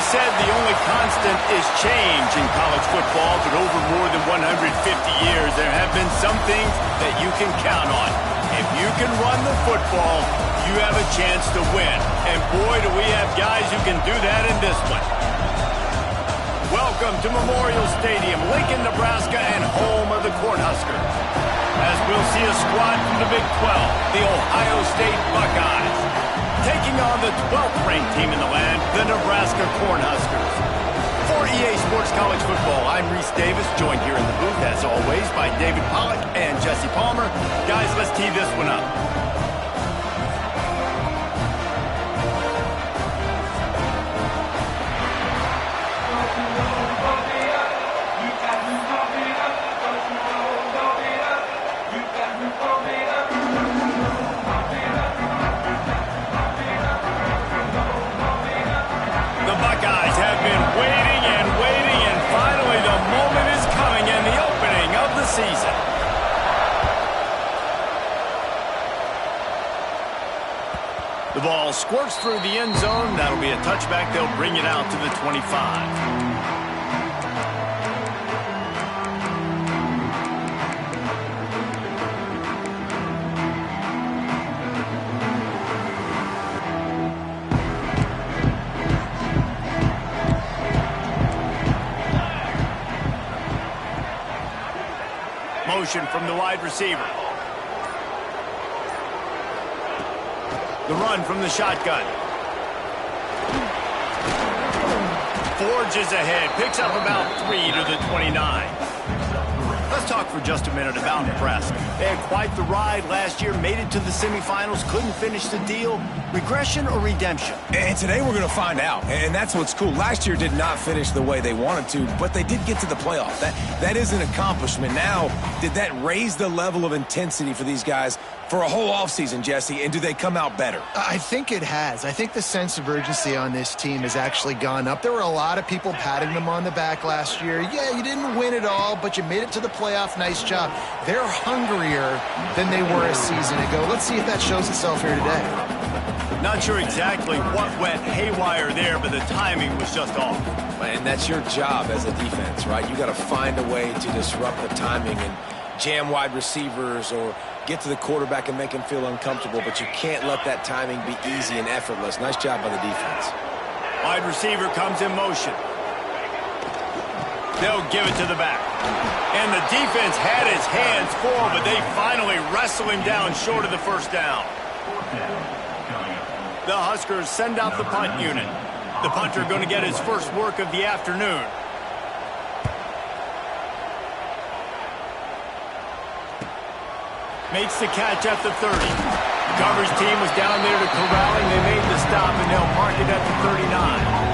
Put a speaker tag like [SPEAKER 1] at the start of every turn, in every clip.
[SPEAKER 1] always said the only constant is change in college football, but over more than 150 years, there have been some things that you can count on. If you can run the football, you have a chance to win. And boy, do we have guys who can do that in this one. Welcome to Memorial Stadium, Lincoln, Nebraska, and home of the Cornhuskers. As we'll see a squad from the Big 12, the Ohio State Buckeyes, taking on the 12th ranked team in the land, the Nebraska Cornhuskers. For EA Sports College Football, I'm Reese Davis, joined here in the booth, as always, by David Pollack and Jesse Palmer. Guys, let's tee this one up. Season. The ball squirts through the end zone. That'll be a touchback. They'll bring it out to the 25. Motion from the wide receiver. The run from the shotgun. Forges ahead. Picks up about 3 to the 29. Let's talk for just a minute about Nebraska. They had quite the ride last year, made it to the semifinals, couldn't finish the deal. Regression or redemption?
[SPEAKER 2] And today we're going to find out, and that's what's cool. Last year did not finish the way they wanted to, but they did get to the playoff. That is an accomplishment. Now, did that raise the level of intensity for these guys for a whole offseason, Jesse, and do they come out better?
[SPEAKER 3] I think it has. I think the sense of urgency on this team has actually gone up. There were a lot of people patting them on the back last year. Yeah, you didn't win it all, but you made it to the playoff. Nice job. They're hungrier than they were a season ago. Let's see if that shows itself here today.
[SPEAKER 1] Not sure exactly what went haywire there, but the timing was just off.
[SPEAKER 2] And that's your job as a defense, right? You got to find a way to disrupt the timing and jam wide receivers or get to the quarterback and make him feel uncomfortable, but you can't let that timing be easy and effortless. Nice job by the defense.
[SPEAKER 1] Wide receiver comes in motion. They'll give it to the back. And the defense had his hands full, but they finally wrestle him down short of the first down. The Huskers send out the punt unit. The punter going to get his first work of the afternoon. Makes the catch at the 30. The coverage team was down there to corral him. They made the stop, and they'll mark it at the 39.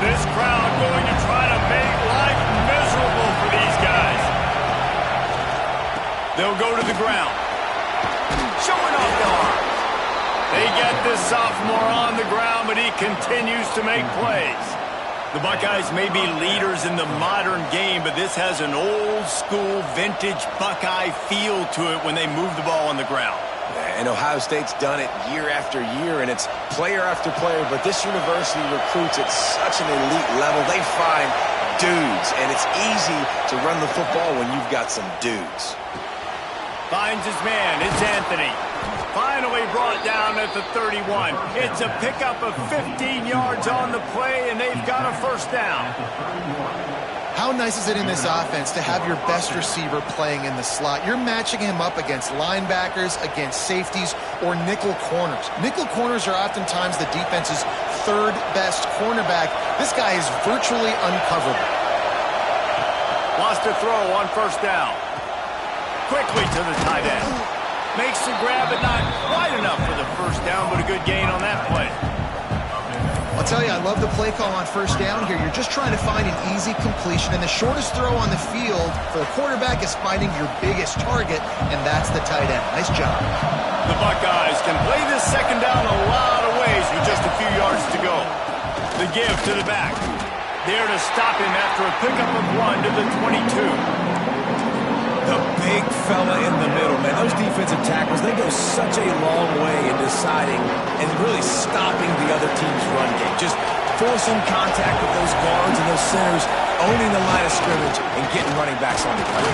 [SPEAKER 1] This crowd going to try to make life miserable for these guys. They'll go to the ground. Showing off the arm. They get this sophomore on the ground, but he continues to make plays. The Buckeyes may be leaders in the modern game, but this has an old-school, vintage Buckeye feel to it when they move the ball on the ground.
[SPEAKER 2] And Ohio State's done it year after year, and it's player after player, but this university recruits at such an elite level. They find dudes, and it's easy to run the football when you've got some dudes.
[SPEAKER 1] Finds his man. It's Anthony. Finally brought down at the 31. It's a pickup of 15 yards on the play, and they've got a first down.
[SPEAKER 3] How nice is it in this offense to have your best receiver playing in the slot? You're matching him up against linebackers, against safeties, or nickel corners. Nickel corners are oftentimes the defense's third best cornerback. This guy is virtually uncoverable.
[SPEAKER 1] Lost a throw on first down. Quickly to the tight end. Makes the grab, but not quite enough for the first down, but a good gain on that play.
[SPEAKER 3] I'll tell you, I love the play call on first down here. You're just trying to find an easy completion, and the shortest throw on the field for the quarterback is finding your biggest target, and that's the tight end. Nice job.
[SPEAKER 1] The Buckeyes can play this second down a lot of ways. ways with just a few yards to go. The give to the back. There to stop him after a pickup of 1 to the 22.
[SPEAKER 2] The big fella in the middle, man. Those defensive tackles, they go such a long way in deciding and really stopping the other team's run game. Just forcing contact with those guards and those centers, owning the line of scrimmage, and getting running backs on the ground.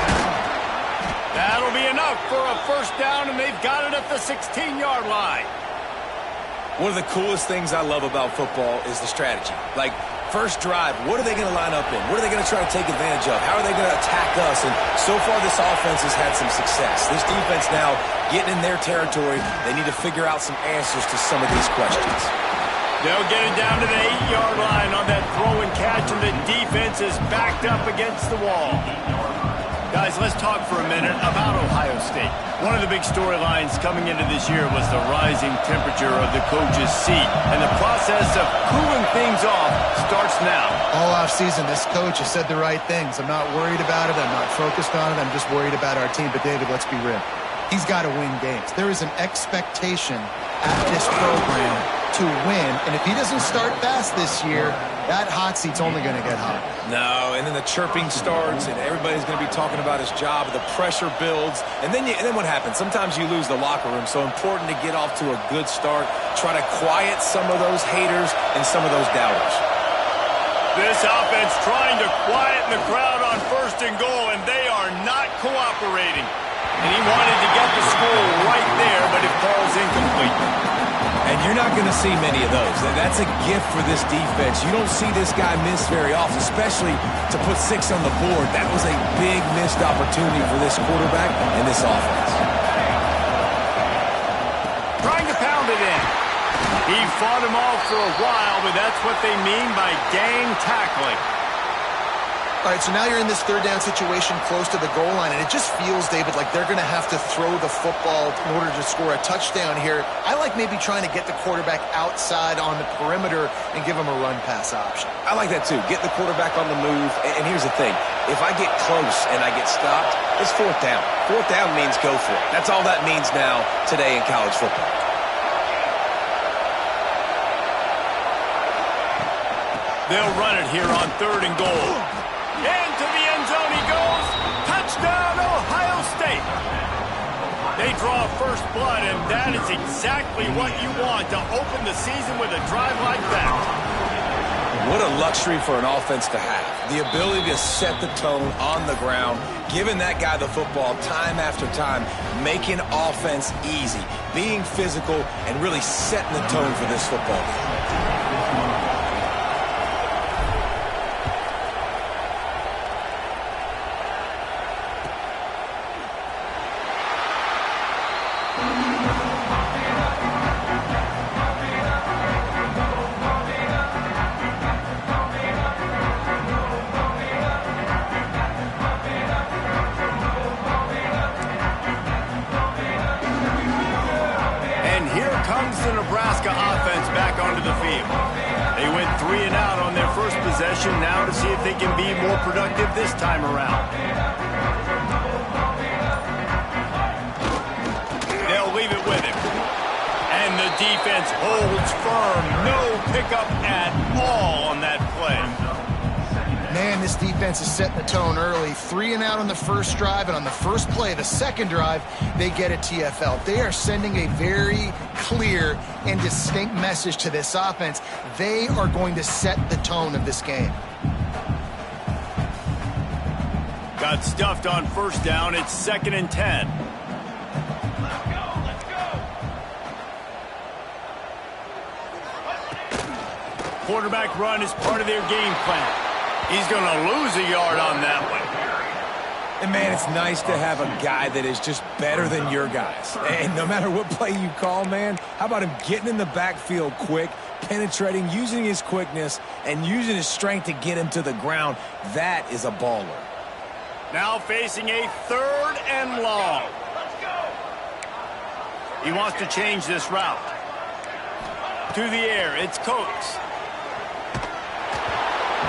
[SPEAKER 1] That'll be enough for a first down, and they've got it at the 16-yard line.
[SPEAKER 2] One of the coolest things I love about football is the strategy. Like, first drive, what are they going to line up in? What are they going to try to take advantage of? How are they going to attack us? And so far, this offense has had some success. This defense now getting in their territory. They need to figure out some answers to some of these questions.
[SPEAKER 1] They'll get it down to the 8-yard line on that throw and catch, and the defense is backed up against the wall. Guys, let's talk for a minute about Ohio State. One of the big storylines coming into this year was the rising temperature of the coach's seat, and the process of cooling things off starts now.
[SPEAKER 3] All offseason, this coach has said the right things. I'm not worried about it. I'm not focused on it. I'm just worried about our team. But, David, let's be real. He's got to win games. There is an expectation at this program to win, and if he doesn't start fast this year, that hot seat's only going to get hot.
[SPEAKER 2] No, and then the chirping starts, and everybody's going to be talking about his job, and the pressure builds, and then what happens? Sometimes you lose the locker room, so important to get off to a good start, try to quiet some of those haters and some of those doubters.
[SPEAKER 1] This offense trying to quieten the crowd on 1st and goal, and they are not cooperating. And he wanted to get the score right there, but it falls incomplete.
[SPEAKER 2] And you're not going to see many of those. That's a gift for this defense. You don't see this guy miss very often, especially to put 6 on the board. That was a big missed opportunity for this quarterback and this offense.
[SPEAKER 1] Trying to pound it in. He fought him off for a while, but that's what they mean by gang tackling.
[SPEAKER 3] All right, so now you're in this 3rd down situation close to the goal line, and it just feels, David, like they're going to have to throw the football in order to score a touchdown here. I like maybe trying to get the quarterback outside on the perimeter and give him a run-pass option.
[SPEAKER 2] I like that, too. Get the quarterback on the move. And here's the thing. If I get close and I get stopped, it's 4th down. 4th down means go for it. That's all that means now today in college football.
[SPEAKER 1] They'll run it here on 3rd and goal. Into the end zone he goes. Touchdown, Ohio State. They draw first blood, and that is exactly what you want to open the season with a drive like that.
[SPEAKER 2] What a luxury for an offense to have. The ability to set the tone on the ground, giving that guy the football time after time, making offense easy, being physical, and really setting the tone for this football game.
[SPEAKER 1] The Nebraska offense back onto the field. They went 3 and out on their first possession, now to see if they can be more productive this time around. They'll leave it with him. And the defense holds firm. No pickup at all on that play.
[SPEAKER 3] Man, this defense is setting the tone early. 3 and out on the first drive, and on the first play, the second drive, they get a TFL. They are sending a very clear and distinct message to this offense. They are going to set the tone of this game.
[SPEAKER 1] Got stuffed on 1st down. It's 2nd and 10. Quarterback run is part of their game plan. He's going to lose a yard on that one.
[SPEAKER 2] And, man, it's nice to have a guy that is just better than your guys. And no matter what play you call, man, how about him getting in the backfield quick, penetrating, using his quickness, and using his strength to get him to the ground? That is a baller.
[SPEAKER 1] Now facing a 3rd and long. He wants to change this route. To the air, it's Coates.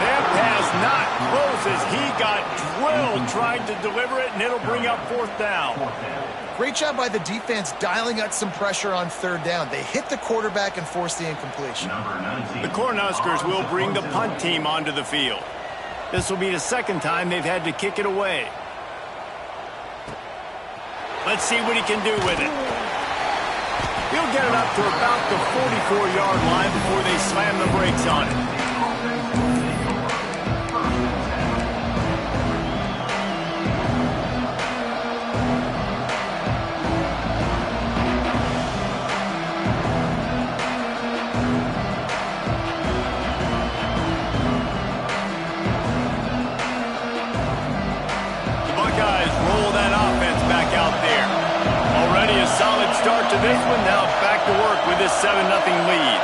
[SPEAKER 1] That pass not close as he got drilled trying to deliver it, and it'll bring up fourth down.
[SPEAKER 3] Great job by the defense dialing out some pressure on third down. They hit the quarterback and forced the incompletion.
[SPEAKER 1] The Cornhuskers will bring the punt team onto the field. This will be the second time they've had to kick it away. Let's see what he can do with it. He'll get it up to about the 44-yard line before they slam the brakes on it. Solid start to this one. Now back to work with this 7-0 lead.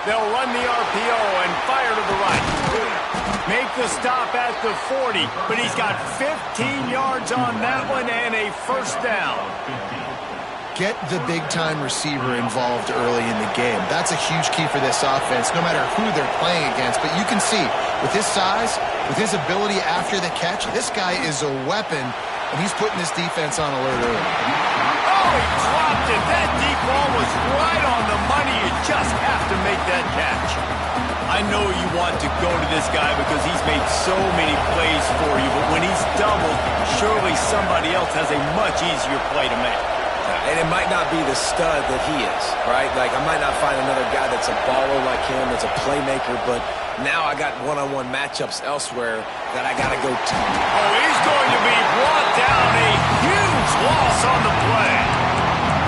[SPEAKER 1] They'll run the RPO and fire to the right. Make the stop at the 40, but he's got 15 yards on that one and a first down.
[SPEAKER 3] Get the big-time receiver involved early in the game. That's a huge key for this offense, no matter who they're playing against. But you can see, with his size, with his ability after the catch, this guy is a weapon, and he's putting this defense on alert early.
[SPEAKER 1] Oh, he dropped it. That deep ball was right on the money. You just have to make that catch. I know you want to go to this guy because he's made so many plays for you, but when he's doubled, surely somebody else has a much easier play to make.
[SPEAKER 2] And it might not be the stud that he is, right? Like, I might not find another guy that's a baller like him, that's a playmaker, but now I got one-on-one matchups elsewhere that I got to go to.
[SPEAKER 1] Oh, he's going to be brought down. A huge loss on the play.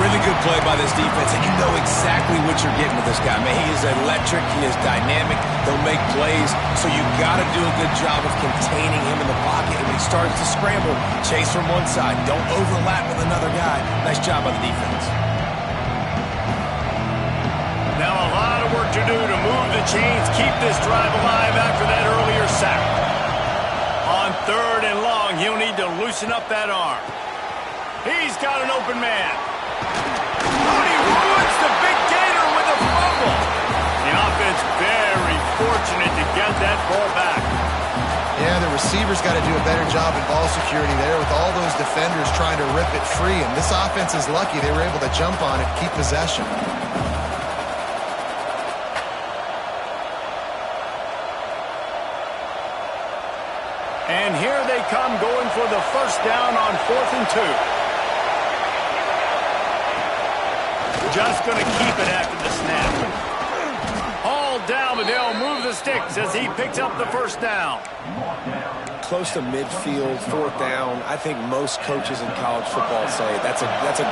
[SPEAKER 2] Really good play by this defense, and you know exactly what you're getting with this guy. Man, he is electric. He is dynamic. They'll make plays, so you got to do a good job of containing him in the pocket. And when he starts to scramble, chase from one side. Don't overlap with another guy. Nice job by the defense.
[SPEAKER 1] Now a lot of work to do to move the chains, keep this drive alive after that earlier sack. On third and long, he'll need to loosen up that arm. He's got an open man. He ruins the big gator with a fumble. The offense very fortunate to get that ball back.
[SPEAKER 3] Yeah, the receiver's got to do a better job in ball security there with all those defenders trying to rip it free. And this offense is lucky they were able to jump on it, keep possession.
[SPEAKER 1] And here they come going for the first down on 4th and 2. Just going to keep it after the snap. Hauled down, but they'll move the sticks as he picks up the first down.
[SPEAKER 2] Close to midfield, 4th down. I think most coaches in college football say that's a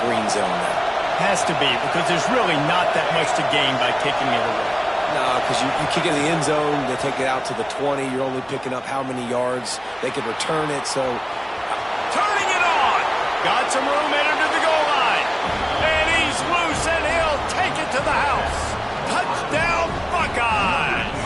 [SPEAKER 2] green zone now.
[SPEAKER 1] Has to be, because there's really not that much to gain by kicking it away.
[SPEAKER 2] No, because you kick it in the end zone, they take it out to the 20. You're only picking up how many yards they can return it. So,
[SPEAKER 1] turning it on. Got some room entered to the goal line. And he's loose, and he'll take it to the house. Touchdown, Buckeyes.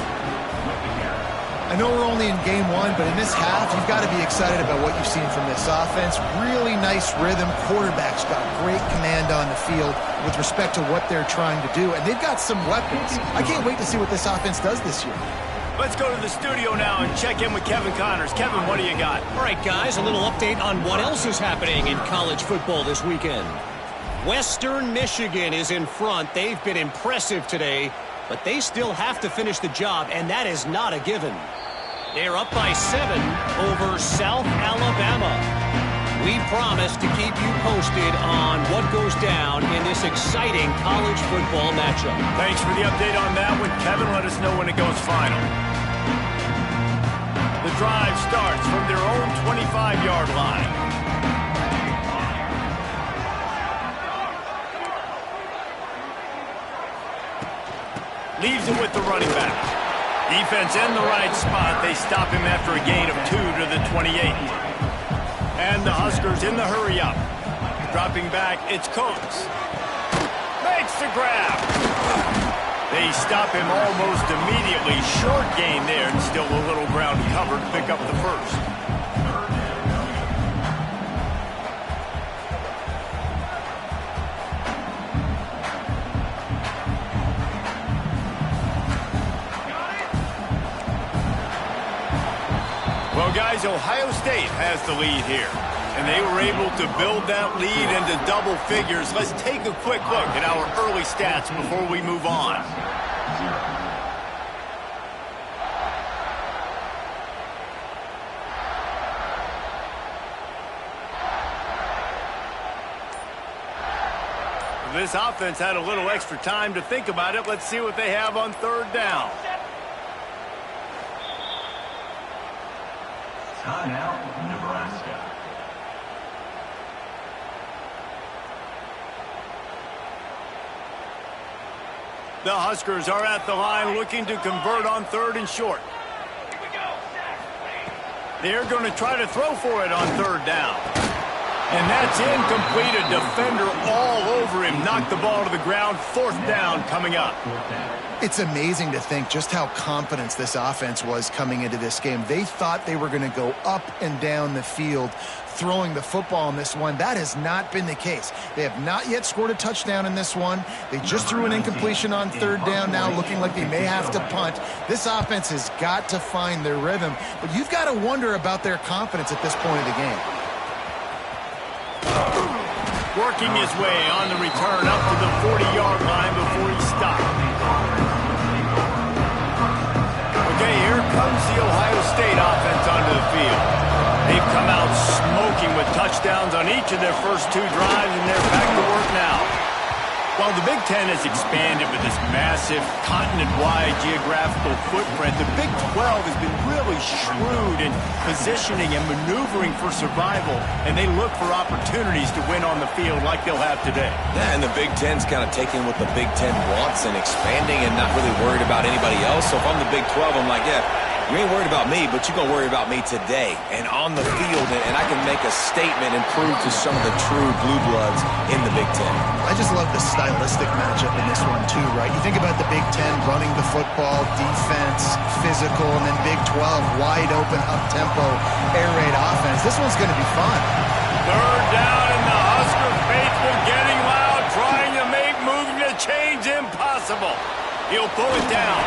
[SPEAKER 3] I know we're only in game one, but in this half, you've got to be excited about what you've seen from this offense. Really nice rhythm. Quarterback's got great command on the field with respect to what they're trying to do. And they've got some weapons. I can't wait to see what this offense does this year.
[SPEAKER 1] Let's go to the studio now and check in with Kevin Connors. Kevin, what do you got?
[SPEAKER 4] All right, guys, a little update on what else is happening in college football this weekend. Western Michigan is in front. They've been impressive today, but they still have to finish the job, and that is not a given. They're up by 7 over South Alabama. We promise to keep you posted on what goes down in this exciting college football matchup.
[SPEAKER 1] Thanks for the update on that one, Kevin. Let us know when it goes final. The drive starts from their own 25-yard line. Leaves it with the running back. Defense in the right spot. They stop him after a gain of 2 to the 28. And the Huskers in the hurry up. Dropping back, it's Coates. Makes the grab. They stop him almost immediately. Short gain there, and still a little ground cover to pick up the first. Buckeyes, Ohio State has the lead here. And they were able to build that lead into double figures. Let's take a quick look at our early stats before we move on. This offense had a little extra time to think about it. Let's see what they have on third down.
[SPEAKER 5] Timeout, Nebraska.
[SPEAKER 1] The Huskers are at the line looking to convert on third and short. They're going to try to throw for it on third down. And that's incomplete. A defender all over him. Knocked the ball to the ground. Fourth down coming up.
[SPEAKER 3] It's amazing to think just how confident this offense was coming into this game. They thought they were going to go up and down the field throwing the football in this one. That has not been the case. They have not yet scored a touchdown in this one. They just threw an incompletion on third down now, looking like they may have to punt. This offense has got to find their rhythm, but you've got to wonder about their confidence at this point of the game.
[SPEAKER 1] Working his way on the return up to the 40-yard line before he stopped. Okay, here comes the Ohio State offense onto the field. They've come out smoking with touchdowns on each of their first two drives, and they're back to work now. While the Big Ten has expanded with this massive continent-wide geographical footprint, the Big 12 has been really shrewd in positioning and maneuvering for survival, and they look for opportunities to win on the field like they'll have today.
[SPEAKER 2] Yeah, and the Big Ten's kind of taking what the Big Ten wants and expanding and not really worried about anybody else. So if I'm the Big 12, I'm like, yeah, you ain't worried about me, but you're going to worry about me today and on the field, and I can make a statement and prove to some of the true blue bloods in the Big Ten.
[SPEAKER 3] I just love the stylistic matchup in this one too, right? You think about the Big Ten running the football, defense, physical, and then Big 12, wide open, up-tempo, air raid offense. This one's going to be fun.
[SPEAKER 1] Third down, and the Husker faithful getting loud, trying to make moving the chains impossible. He'll pull it down.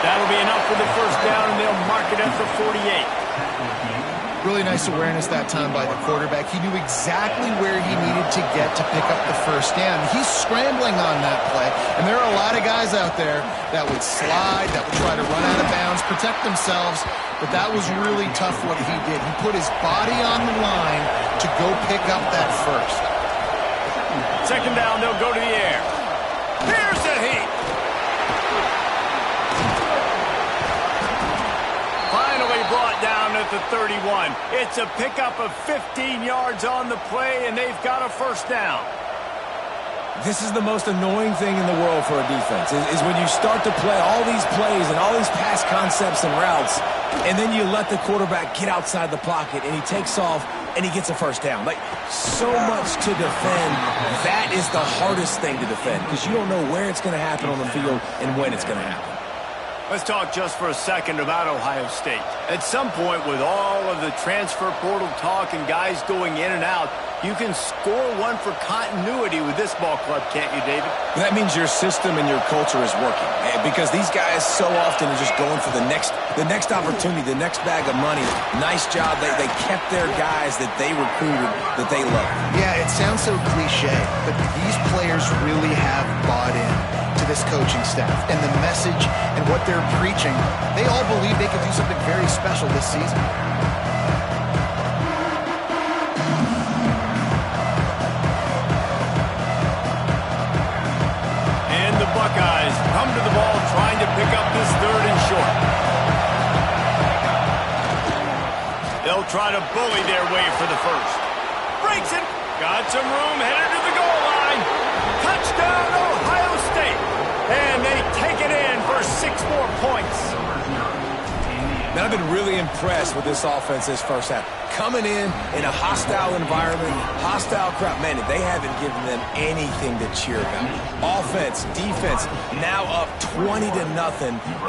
[SPEAKER 1] That'll be enough for the first down, and they'll mark it at the 48.
[SPEAKER 3] Really nice awareness that time by the quarterback. He knew exactly where he needed to get to pick up the first down. He's scrambling on that play, and there are a lot of guys out there that would slide, that would try to run out of bounds, protect themselves, but that was really tough what he did. He put his body on the line to go pick up that first.
[SPEAKER 1] Second down, they'll go to the air. Here's the heat. Finally brought down at the 31. It's a pickup of 15 yards on the play, and they've got a first down.
[SPEAKER 2] This is the most annoying thing in the world for a defense, is when you start to play all these plays and all these pass concepts and routes, and then you let the quarterback get outside the pocket, and he takes off, and he gets a first down. Like, so much to defend. That is the hardest thing to defend, because you don't know where it's going to happen on the field and when it's going to happen.
[SPEAKER 1] Let's talk just for a second about Ohio State. At some point, with all of the transfer portal talk and guys going in and out, you can score one for continuity with this ball club, can't you, David?
[SPEAKER 2] That means your system and your culture is working, because these guys so often are just going for the next opportunity, the next bag of money. Nice job. They kept their guys that they recruited, that they love.
[SPEAKER 3] Yeah, it sounds so cliche, but these players really have bought in to this coaching staff and the message and what they're preaching. They all believe they can do something very special this season.
[SPEAKER 1] And the Buckeyes come to the ball trying to pick up this third and short. They'll try to bully their way for the first. Breaks it. Got some room, headed to the goal line. Touchdown, Ohio State. And they take it in for 6 more points.
[SPEAKER 2] Now, I've been really impressed with this offense this first half. Coming in a hostile environment, hostile crowd. Man, they haven't given them anything to cheer about. Offense, defense, now up 20-0,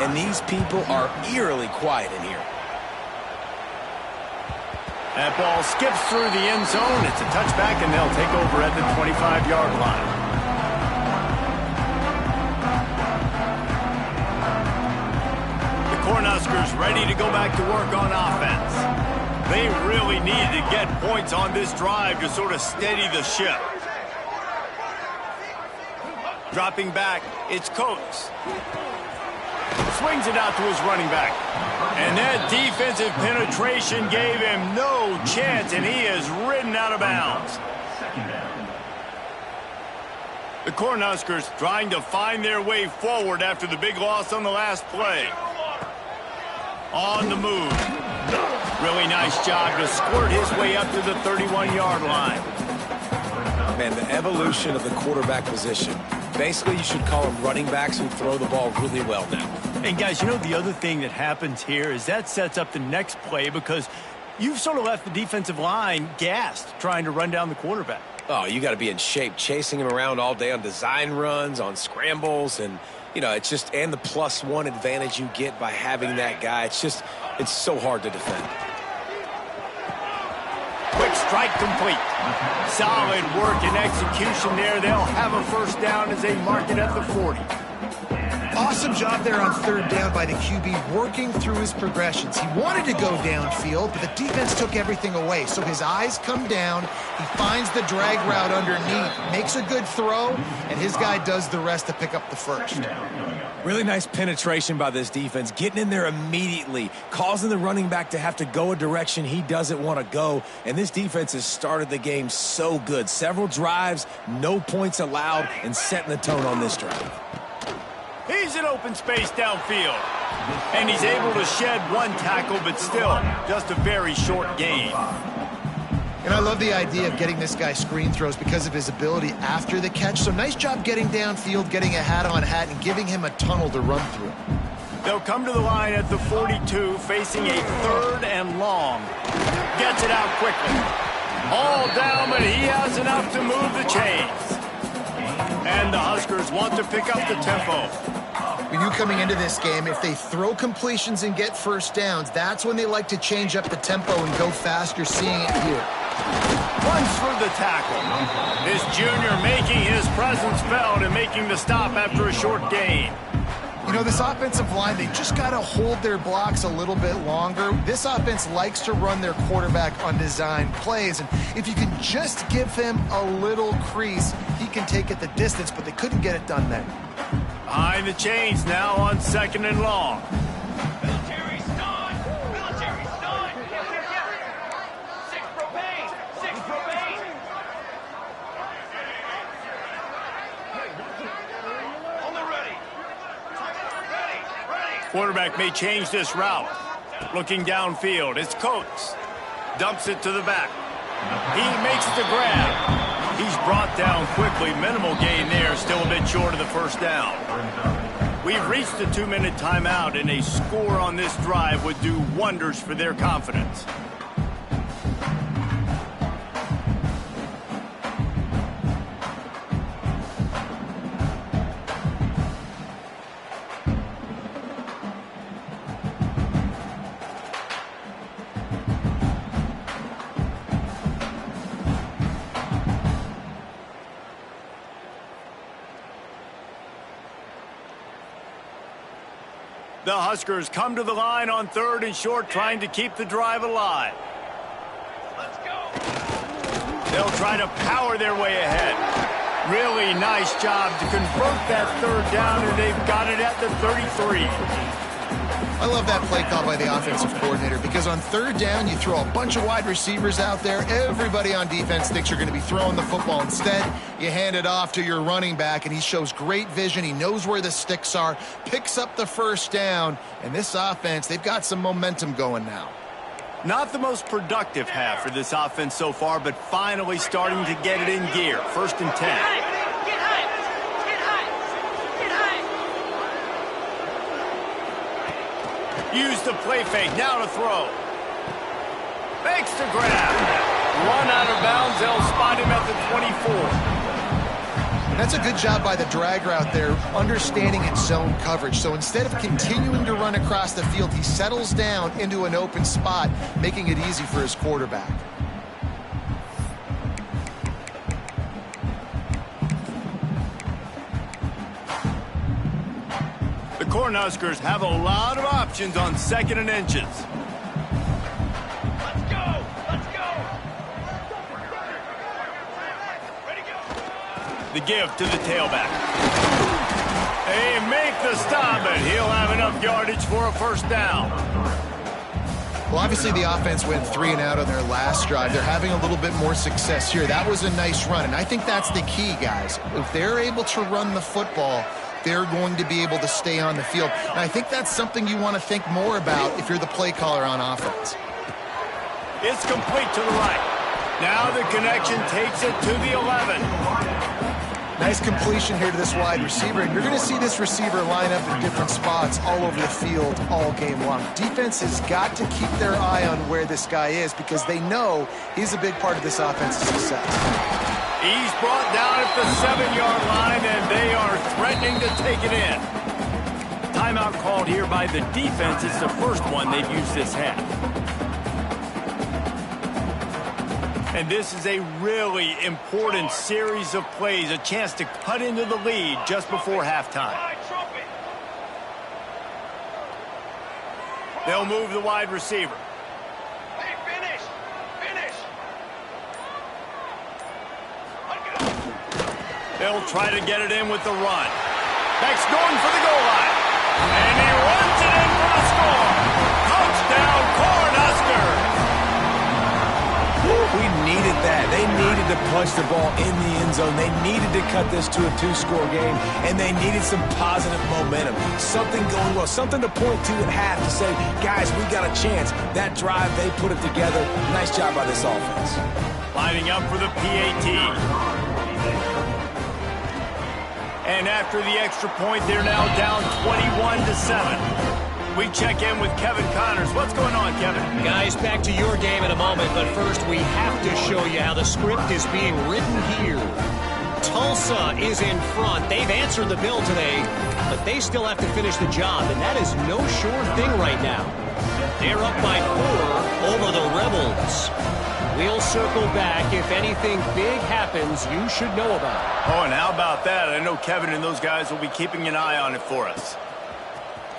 [SPEAKER 2] and these people are eerily quiet in here.
[SPEAKER 1] That ball skips through the end zone. It's a touchback, and they'll take over at the 25-yard line. The Cornhuskers ready to go back to work on offense. They really needed to get points on this drive to sort of steady the ship. Dropping back, it's Coates. Swings it out to his running back. And that defensive penetration gave him no chance, and he is ridden out of bounds. The Cornhuskers trying to find their way forward after the big loss on the last play. On the move. Really nice job to squirt his way up to the 31-yard line.
[SPEAKER 2] Man, the evolution of the quarterback position. Basically, you should call them running backs who throw the ball really well now.
[SPEAKER 1] And guys, you know the other thing that happens here is that sets up the next play because you've sort of left the defensive line gassed trying to run down the quarterback.
[SPEAKER 2] Oh, you got to be in shape, chasing him around all day on design runs, on scrambles, and, you know, it's just, and the +1 advantage you get by having that guy. It's just, it's so hard to defend.
[SPEAKER 1] Quick strike complete. Solid work and execution there. They'll have a first down as they mark it at the 40.
[SPEAKER 3] Awesome job there on third down by the QB, working through his progressions. He wanted to go downfield, but the defense took everything away. So his eyes come down, he finds the drag route underneath, makes a good throw, and his guy does the rest to pick up the first.
[SPEAKER 2] Really nice penetration by this defense, getting in there immediately, causing the running back to have to go a direction he doesn't want to go. And this defense has started the game so good. Several drives, no points allowed, and setting the tone on this drive.
[SPEAKER 1] He's in open space downfield. And he's able to shed one tackle, but still just a very short gain.
[SPEAKER 3] And I love the idea of getting this guy screen throws because of his ability after the catch. So nice job getting downfield, getting a hat-on-hat, and giving him a tunnel to run through.
[SPEAKER 1] They'll come to the line at the 42, facing a 3rd and long. Gets it out quickly. All down, but he has enough to move the chains. And the Huskers want to pick up the tempo.
[SPEAKER 3] We knew coming into this game, if they throw completions and get first downs, that's when they like to change up the tempo and go fast. You're seeing it here.
[SPEAKER 1] Runs for the tackle. This junior making his presence felt and making the stop after a short gain.
[SPEAKER 3] You know, this offensive line, they just got to hold their blocks a little bit longer. This offense likes to run their quarterback on design plays, and if you can just give him a little crease, he can take it the distance, but they couldn't get it done then.
[SPEAKER 1] Behind the chains now on 2nd and long.
[SPEAKER 6] Military stun! Military stun! 6 propane! 6 propane! On the ready! Ready!
[SPEAKER 1] Quarterback may change this route. Looking downfield, it's Coates. Dumps it to the back. He makes the grab. He's brought down quickly. Minimal gain there, still a bit short of the first down. We've reached the 2-minute timeout, and a score on this drive would do wonders for their confidence. The Huskers come to the line on 3rd and short, trying to keep the drive alive.
[SPEAKER 6] Let's go!
[SPEAKER 1] They'll try to power their way ahead. Really nice job to convert that 3rd down, and they've got it at the 33.
[SPEAKER 3] I love that play call by the offensive coordinator because on 3rd down, you throw a bunch of wide receivers out there. Everybody on defense thinks you're going to be throwing the football. Instead, you hand it off to your running back, and he shows great vision. He knows where the sticks are, picks up the first down, and this offense, they've got some momentum going now.
[SPEAKER 1] Not the most productive half for this offense so far, but finally starting to get it in gear. 1st and 10. Use the play fake, now to throw. Makes the grab. Run out of bounds, they'll spot him at the 24.
[SPEAKER 3] That's a good job by the drag route there, understanding its zone coverage. So instead of continuing to run across the field, he settles down into an open spot, making it easy for his quarterback.
[SPEAKER 1] The Cornhuskers have a lot of options on 2nd and inches.
[SPEAKER 6] Let's go!
[SPEAKER 1] The give to the tailback. They make the stop, and he'll have enough yardage for a first down.
[SPEAKER 3] Well, obviously the offense went 3 and out on their last drive. They're having a little bit more success here. That was a nice run, and I think that's the key, guys. If they're able to run the football, they're going to be able to stay on the field. And I think that's something you want to think more about if you're the play caller on offense.
[SPEAKER 1] It's complete to the right. Now the connection takes it to the 11.
[SPEAKER 3] Nice completion here to this wide receiver, and you're going to see this receiver line up in different spots all over the field all game long. Defense has got to keep their eye on where this guy is because they know he's a big part of this offense's success.
[SPEAKER 1] He's brought down at the 7-yard line, and they are threatening to take it in. Timeout called here by the defense. It's the first one they've used this half. And this is a really important series of plays, a chance to cut into the lead just before halftime. They'll move the wide receiver.
[SPEAKER 6] Hey, finish! Finish!
[SPEAKER 1] They'll try to get it in with the run. Beck's going for the goal line. And he runs it in for the score. Touchdown, Cornhuskers!
[SPEAKER 2] We needed that. They needed to punch the ball in the end zone. They needed to cut this to a 2-score game, and they needed some positive momentum. Something going well, something to point to at half to say, guys, we got a chance. That drive, they put it together. Nice job by this offense.
[SPEAKER 1] Lining up for the PAT. And after the extra point, they're now down 21-7. We check in with Kevin Connors. What's going on, Kevin?
[SPEAKER 4] Guys, back to your game in a moment, but first we have to show you how the script is being written here. Tulsa is in front. They've answered the bill today, but they still have to finish the job, and that is no sure thing right now. They're up by 4 over the Rebels. We'll circle back. If anything big happens, you should know about it.
[SPEAKER 1] Oh, and how about that? I know Kevin and those guys will be keeping an eye on it for us.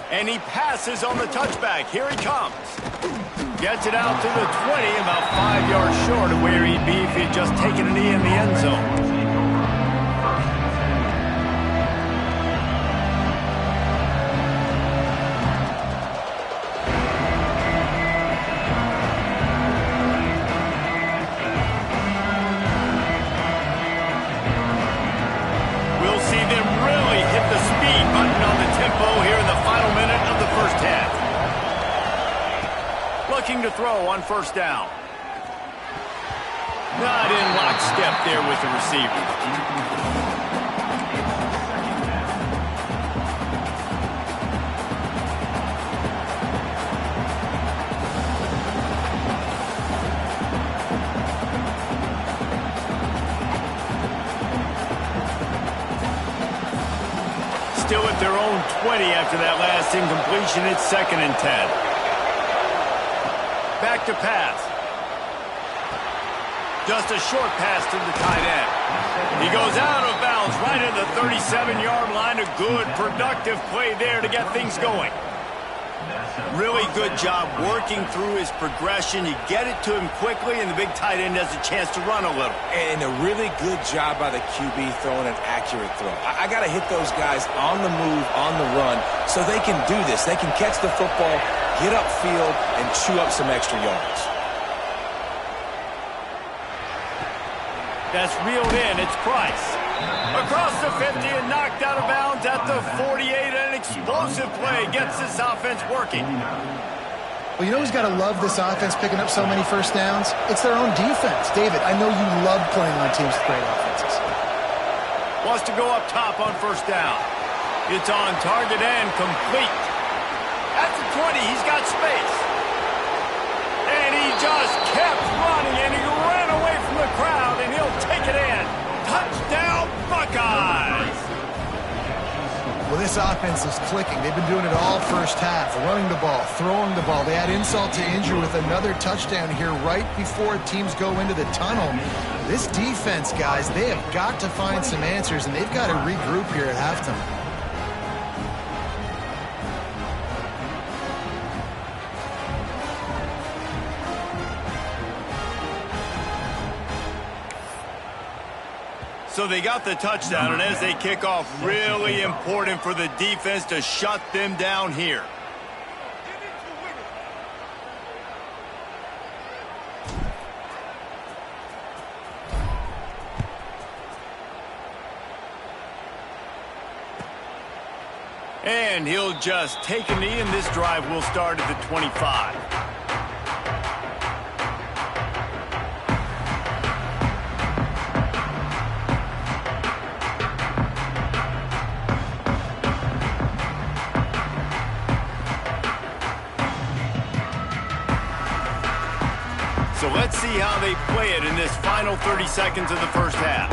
[SPEAKER 1] And he passes on the touchback. Here he comes. Gets it out to the 20, about 5 yards short of where he'd be if he'd just taken a knee in the end zone. We'll see them really hit the speed button on the tempo here in the final minute of the first half. Looking to throw on first down. Not in lockstep there with the receiver. Still at their own 20 after that last incompletion. It's 2nd and 10. Back to pass. Just a short pass to the tight end. He goes out of bounds right at the 37-yard line. A good, productive play there to get things going. Really good job working through his progression. You get it to him quickly, and the big tight end has a chance to run a little.
[SPEAKER 2] And a really good job by the QB throwing an accurate throw. I got to hit those guys on the move, on the run, so they can do this. They can catch the football, get upfield, and chew up some extra yards.
[SPEAKER 1] That's reeled in. It's Price. Across the 50 and knocked out of bounds at the 48. An explosive play gets this offense working.
[SPEAKER 3] Well, you know who's got to love this offense picking up so many first downs? It's their own defense. David, I know you love playing on teams with great offenses.
[SPEAKER 1] Wants to go up top on first down. It's on target and complete. At the 20, he's got space. And he just kept running, and he ran away from the crowd, and he'll take it in. Touchdown, Buckeyes!
[SPEAKER 3] Well, this offense is clicking. They've been doing it all first half, running the ball, throwing the ball. They add insult to injury with another touchdown here right before teams go into the tunnel. This defense, guys, they have got to find some answers, and they've got to regroup here at halftime.
[SPEAKER 1] So they got the touchdown, and as they kick off, really important for the defense to shut them down here. And he'll just take a knee, and this drive will start at the 25. So let's see how they play it in this final 30 seconds of the first half.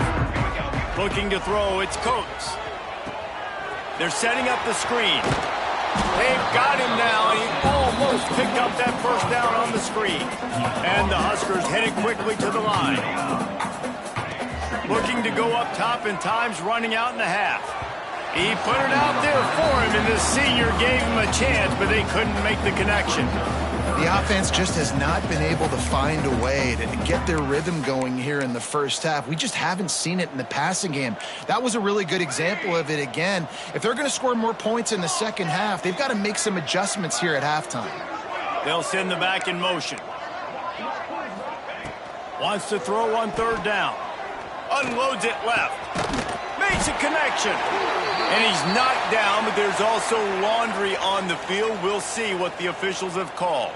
[SPEAKER 1] Looking to throw, it's Coates. They're setting up the screen. They've got him now, and he almost picked up that first down on the screen. And the Huskers headed quickly to the line. Looking to go up top, and time's running out in the half. He put it out there for him, and the senior gave him a chance, but they couldn't make the connection.
[SPEAKER 3] The offense just has not been able to find a way to get their rhythm going here in the first half. We just haven't seen it in the passing game. That was a really good example of it again. If they're going to score more points in the second half, they've got to make some adjustments here at halftime.
[SPEAKER 1] They'll send the back in motion. Wants to throw on third down. Unloads it left. Makes a connection. And he's knocked down, but there's also laundry on the field. We'll see what the officials have called.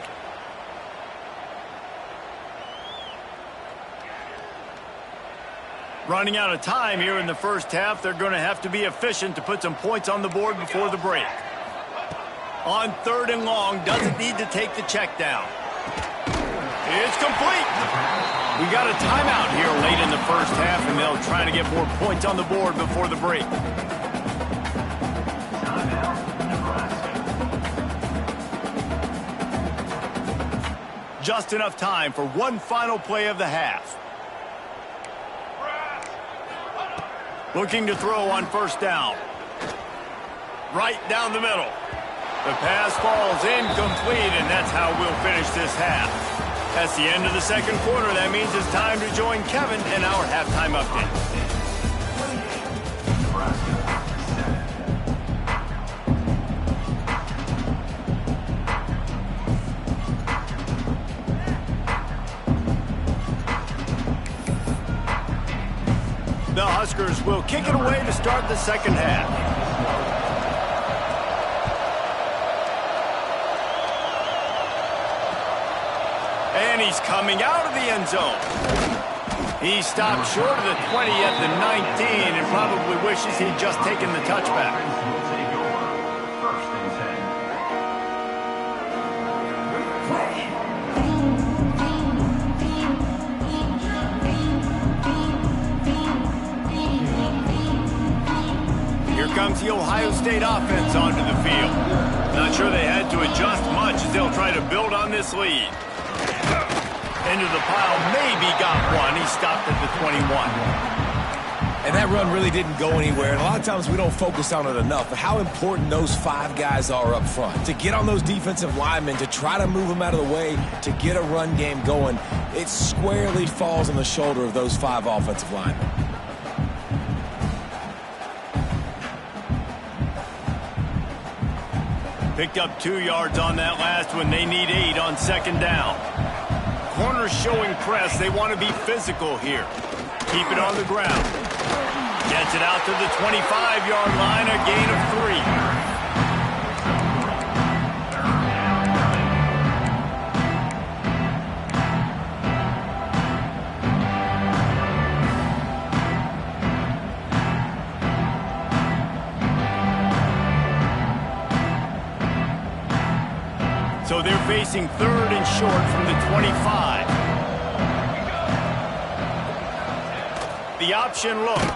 [SPEAKER 1] Running out of time here in the first half. They're going to have to be efficient to put some points on the board before the break. On third and long, doesn't need to take the check down. It's complete. We got a timeout here late in the first half, and they'll try to get more points on the board before the break. Just enough time for one final play of the half. Looking to throw on first down. Right down the middle. The pass falls incomplete, and that's how we'll finish this half. That's the end of the second quarter. That means it's time to join Kevin in our halftime update. The Huskers will kick it away to start the second half. And he's coming out of the end zone. He stopped short of the 20 at the 19 and probably wishes he'd just taken the touchback. Here comes the Ohio State offense onto the field. Not sure they had to adjust much as they'll try to build on this lead. Into the pile, maybe got one. He stopped at the 21.
[SPEAKER 2] And that run really didn't go anywhere. And a lot of times we don't focus on it enough. But how important those five guys are up front. To get on those defensive linemen, to try to move them out of the way, to get a run game going, it squarely falls on the shoulder of those five offensive linemen.
[SPEAKER 1] Picked up 2 yards on that last one. They need 8 on second down. Corners showing press. They want to be physical here. Keep it on the ground. Gets it out to the 25-yard line, a gain of 3. So they're facing third and short from the 25. The option look.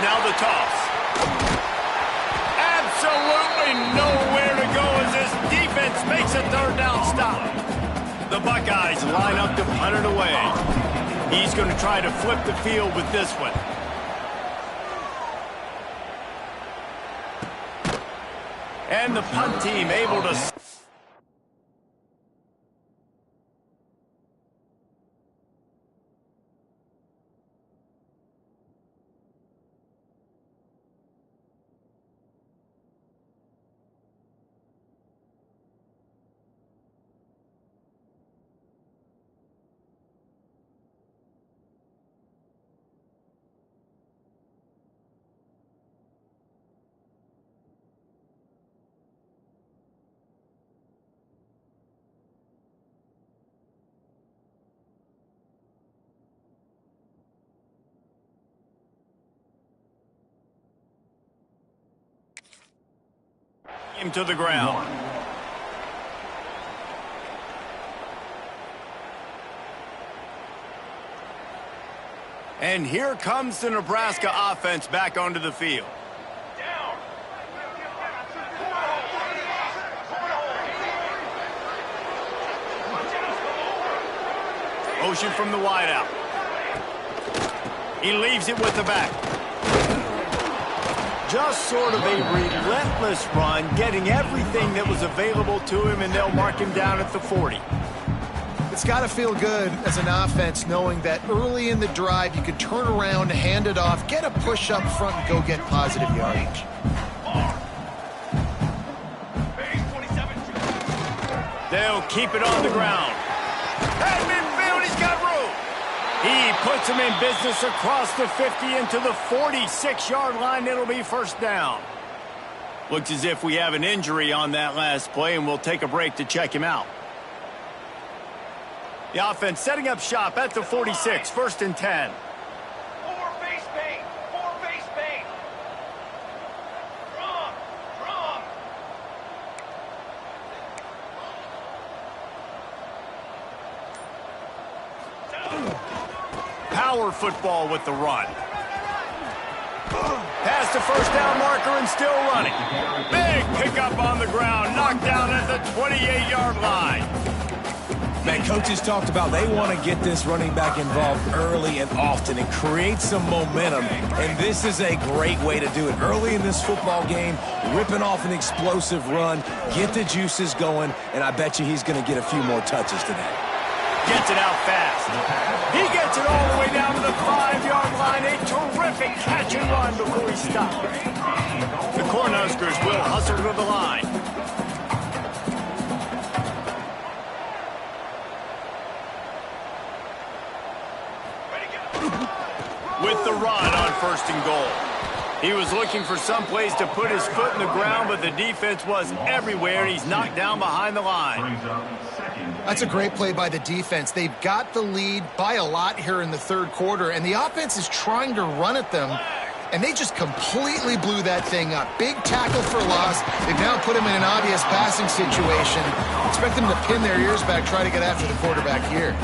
[SPEAKER 1] Now the toss. Absolutely nowhere to go as this defense makes a third down stop. The Buckeyes line up to punt it away. He's going to try to flip the field with this one. And the punt team able to... him to the ground. And here comes the Nebraska offense back onto the field. Motion from the wideout. He leaves it with the back. Just sort of a relentless run, getting everything that was available to him, and they'll mark him down at the 40.
[SPEAKER 3] It's got to feel good as an offense knowing that early in the drive you could turn around, hand it off, get a push up front, and go get positive yardage.
[SPEAKER 1] They'll keep it on the ground. At midfield, he's got room. He puts him in business across the 50 into the 46-yard line. It'll be first down. Looks as if we have an injury on that last play, and we'll take a break to check him out. The offense setting up shop at the 46, first and 10.
[SPEAKER 6] More face paint. More face paint. Drum.
[SPEAKER 1] Power football with the run. Past the first down marker and still running. Big pickup on the ground, knocked down at the 28-yard line.
[SPEAKER 2] Man, coaches talked about they want to get this running back involved early and often and create some momentum, and this is a great way to do it. Early in this football game, ripping off an explosive run, get the juices going, and I bet you he's going to get a few more touches today.
[SPEAKER 1] Gets it out fast. He gets it all the way down to the 5-yard line. A terrific catch and run before he stops. The Cornhuskers will hustle to the line. With the run on first and goal. He was looking for some place to put his foot in the ground, but the defense was everywhere, and he's knocked down behind the line.
[SPEAKER 3] That's a great play by the defense. They've got the lead by a lot here in the third quarter, and the offense is trying to run at them, and they just completely blew that thing up. Big tackle for loss. They've now put him in an obvious passing situation. Expect them to pin their ears back, try to get after the quarterback here.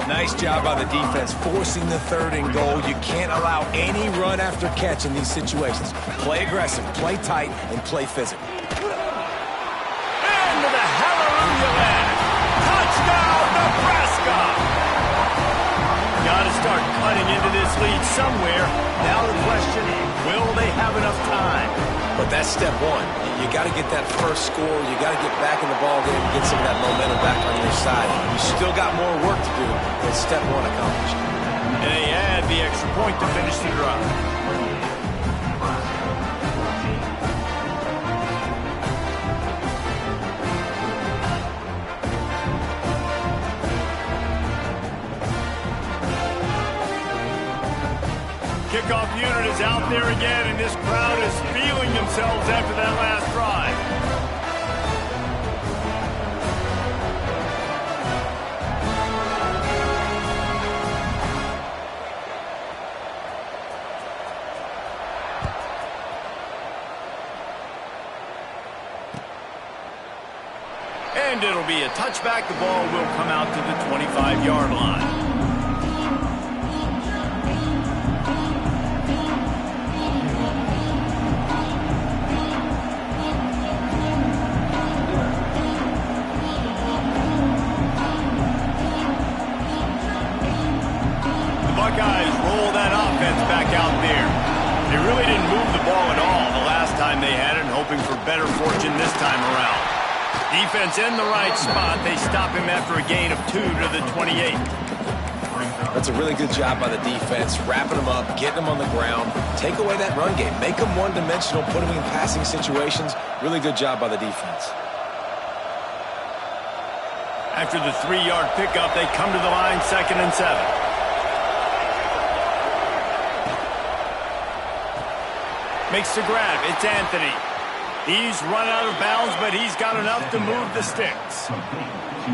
[SPEAKER 2] Nice job by the defense, forcing the third and goal. You can't allow any run after catch in these situations. Play aggressive, play tight, and play physical.
[SPEAKER 1] Into the hallelujah land. Touchdown, Nebraska! Got to start cutting into this lead somewhere. Now the question, will they have enough time?
[SPEAKER 2] But that's step one. You got to get that first score. You got to get back in the ball game and get some of that momentum back on your side. You still got more work to do, but step one accomplished.
[SPEAKER 1] And they add the extra point to finish the drive. Kickoff unit is out there again, and this crowd is feeling themselves after that last drive. And it'll be a touchback. The ball will come out to the 25-yard line. Buckeyes roll that offense back out there. They really didn't move the ball at all the last time they had it, and hoping for better fortune this time around. Defense in the right spot. They stop him after a gain of 2 to the 28.
[SPEAKER 2] That's a really good job by the defense, wrapping them up, getting them on the ground, take away that run game, make them one-dimensional, put them in passing situations. Really good job by the defense.
[SPEAKER 1] After the 3-yard pickup, they come to the line, 2nd and 7. Makes the grab. It's Anthony. He's run out of bounds, but he's got enough to move the sticks.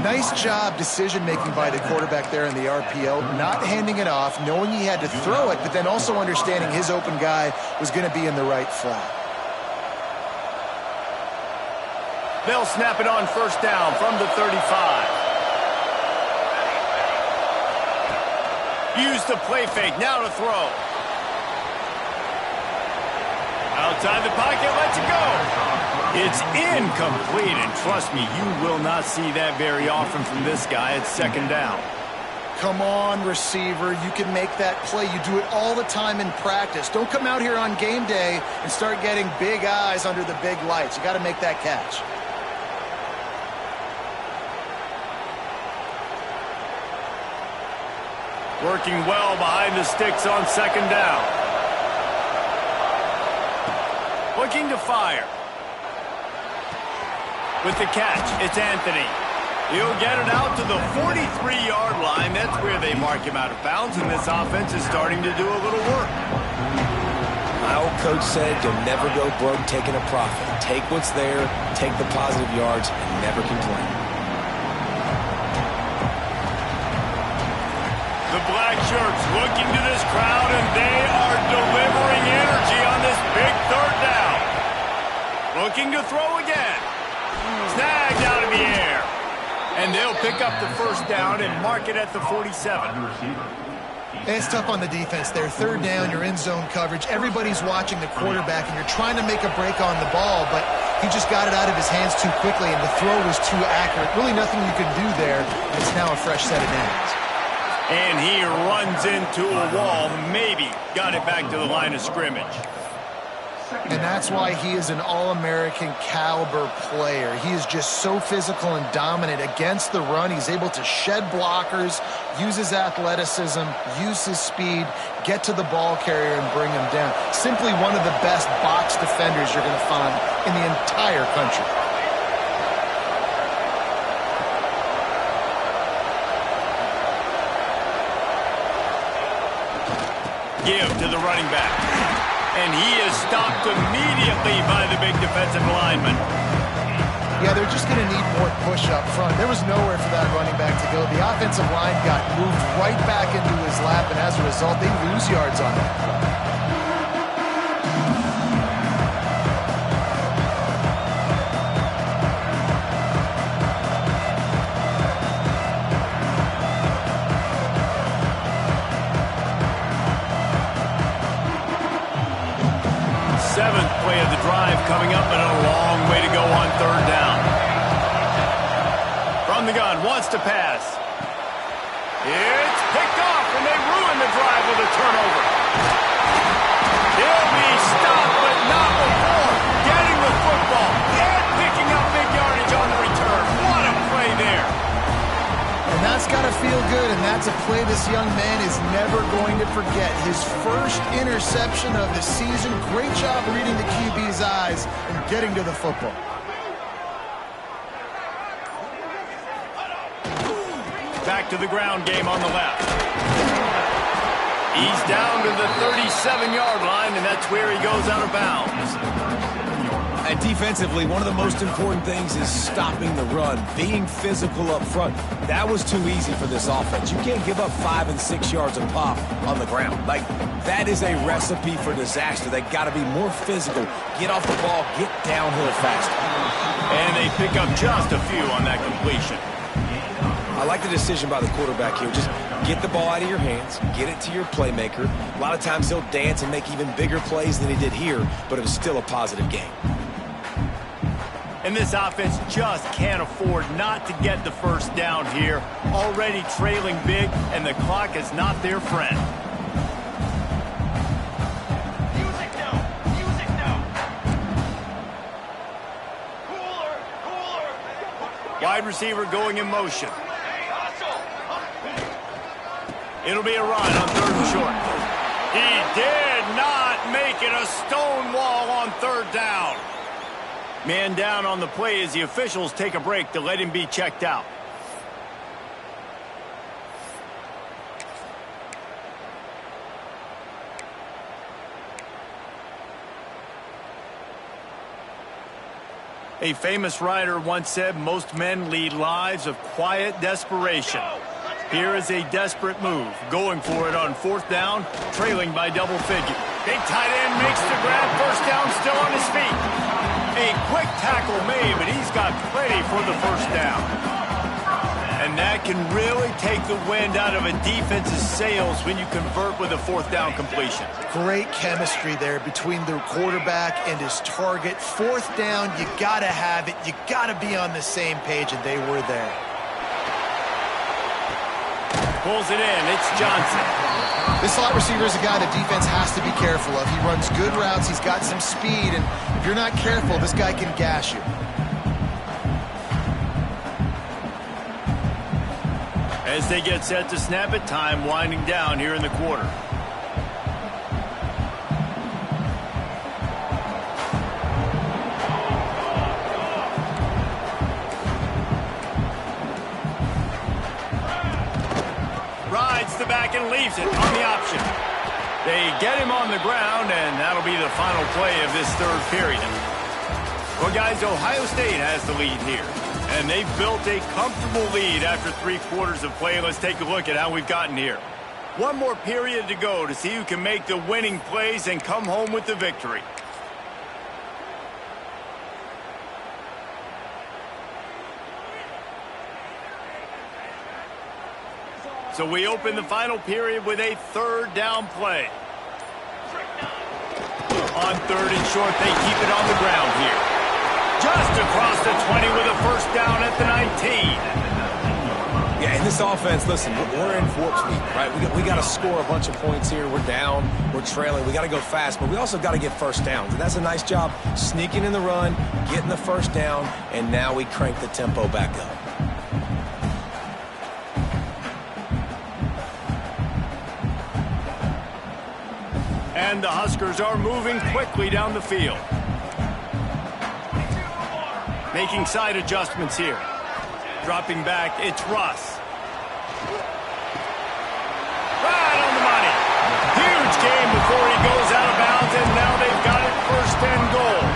[SPEAKER 3] Nice job decision-making by the quarterback there in the RPO, not handing it off, knowing he had to throw it, but then also understanding his open guy was going to be in the right flat.
[SPEAKER 1] They'll snap it on first down from the 35. Use the play fake. Now to throw. Outside the pocket, lets it go. It's incomplete, and trust me, you will not see that very often from this guy. It's second down.
[SPEAKER 3] Come on, receiver. You can make that play. You do it all the time in practice. Don't come out here on game day and start getting big eyes under the big lights. You got to make that catch.
[SPEAKER 1] Working well behind the sticks on second down. Looking to fire. With the catch, it's Anthony. He'll get it out to the 43-yard line. That's where they mark him out of bounds, and this offense is starting to do a little work.
[SPEAKER 2] My old coach said you'll never go broke taking a profit. Take what's there, take the positive yards, and never complain.
[SPEAKER 1] The black shirts looking to this crowd, and they are delivering energy on this big third down. Looking to throw again. Snagged out of the air. And they'll pick up the first down and mark it at the 47.
[SPEAKER 3] It's tough on the defense there. Third down, you're in zone coverage. Everybody's watching the quarterback, and you're trying to make a break on the ball, but he just got it out of his hands too quickly, and the throw was too accurate. Really nothing you can do there. It's now a fresh set of downs.
[SPEAKER 1] And he runs into a wall. Maybe got it back to the line of scrimmage.
[SPEAKER 3] And that's why he is an All-American caliber player. He is just so physical and dominant against the run. He's able to shed blockers, use his athleticism, use his speed, get to the ball carrier and bring him down. Simply one of the best box defenders you're going to find in the entire country.
[SPEAKER 1] Give to the running back. And he is stopped immediately by the big defensive lineman.
[SPEAKER 3] Yeah, they're just going to need more push up front. There was nowhere for that running back to go. The offensive line got moved right back into his lap, and as a result, they lose yards on that play.
[SPEAKER 1] Seventh play of the drive coming up, and a long way to go on third down. From the gun, wants to pass. It's picked off, and they ruin the drive with a turnover. He'll be stopped, but not before getting the football and picking up big yardage on the return. What a play there.
[SPEAKER 3] And that's got to feel good, and that's a play this young man is never going to forget. His first interception of the season. Great job reading the QB's eyes and getting to the football.
[SPEAKER 1] Back to the ground game on the left. He's down to the 37-yard line, and that's where he goes out of bounds.
[SPEAKER 2] And defensively, one of the most important things is stopping the run, being physical up front. That was too easy for this offense. You can't give up 5 and 6 yards of pop on the ground. Like, that is a recipe for disaster. They got to be more physical, get off the ball, get downhill faster.
[SPEAKER 1] And they pick up just a few on that completion.
[SPEAKER 2] I like the decision by the quarterback here. Just get the ball out of your hands, get it to your playmaker. A lot of times he'll dance and make even bigger plays than he did here, but it was still a positive game.
[SPEAKER 1] And this offense just can't afford not to get the first down here. Already trailing big, and the clock is not their friend.
[SPEAKER 6] Music now. Music now. Cooler.
[SPEAKER 1] Wide receiver going in motion.
[SPEAKER 6] Hey, hustle.
[SPEAKER 1] It'll be a run on third and short. He did not make it a stone wall on third down. Man down on the play as the officials take a break to let him be checked out. A famous writer once said, most men lead lives of quiet desperation. Here is a desperate move, going for it on fourth down, trailing by double figure. Big tight end makes the grab, first down, still on his feet. A quick tackle made, but he's got plenty for the first down. And that can really take the wind out of a defense's sails when you convert with a fourth down completion.
[SPEAKER 3] Great chemistry there between the quarterback and his target. Fourth down, you got to have it. You got to be on the same page, and they were there.
[SPEAKER 1] Pulls it in. It's Johnson.
[SPEAKER 3] This slot receiver is a guy the defense has to be careful of. He runs good routes. He's got some speed, and if you're not careful, this guy can gash you.
[SPEAKER 1] As they get set to snap it, time winding down here in the quarter. Rides the back and leaves it on the option. They get him on the ground, and that'll be the final play of this third period. Well, guys, Ohio State has the lead here. And they've built a comfortable lead after 3 quarters of play. Let's take a look at how we've gotten here. One more period to go to see who can make the winning plays and come home with the victory. So we open the final period with a third down play. On third and short, they keep it on the ground here. Just across the 20 with a first down at the 19.
[SPEAKER 2] Yeah, in this offense, listen, we're in warp speed, right? We got to score a bunch of points here. We're down. We're trailing. We got to go fast, but we also got to get first downs. And that's a nice job sneaking in the run, getting the first down, and now we crank the tempo back up.
[SPEAKER 1] And the Huskers are moving quickly down the field. Making side adjustments here. Dropping back, it's Russ. Right on the money. Huge game before he goes out of bounds, and now they've got it first and goal.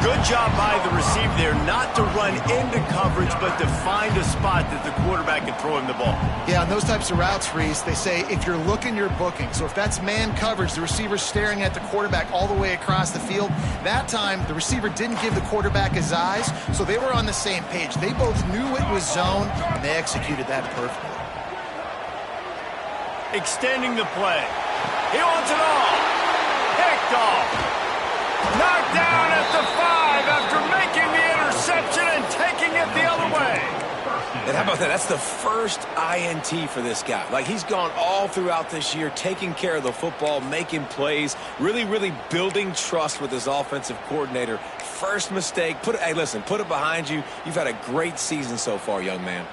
[SPEAKER 1] Good job by the receiver there not to run into coverage, but to find a spot that the quarterback can throw him the ball.
[SPEAKER 3] Yeah, on those types of routes, Reese, they say if you're looking, you're booking. So if that's man coverage, the receiver's staring at the quarterback all the way across the field. That time, the receiver didn't give the quarterback his eyes, so they were on the same page. They both knew it was zone, and they executed that perfectly.
[SPEAKER 1] Extending the play. He wants it all. Picked off. Knocked down at the 5 after making the interception and taking it the other way.
[SPEAKER 2] And how about that? That's the first INT for this guy. Like, he's gone all throughout this year, taking care of the football, making plays, really building trust with his offensive coordinator. First mistake. Hey, listen, put it behind you. You've had a great season so far, young man.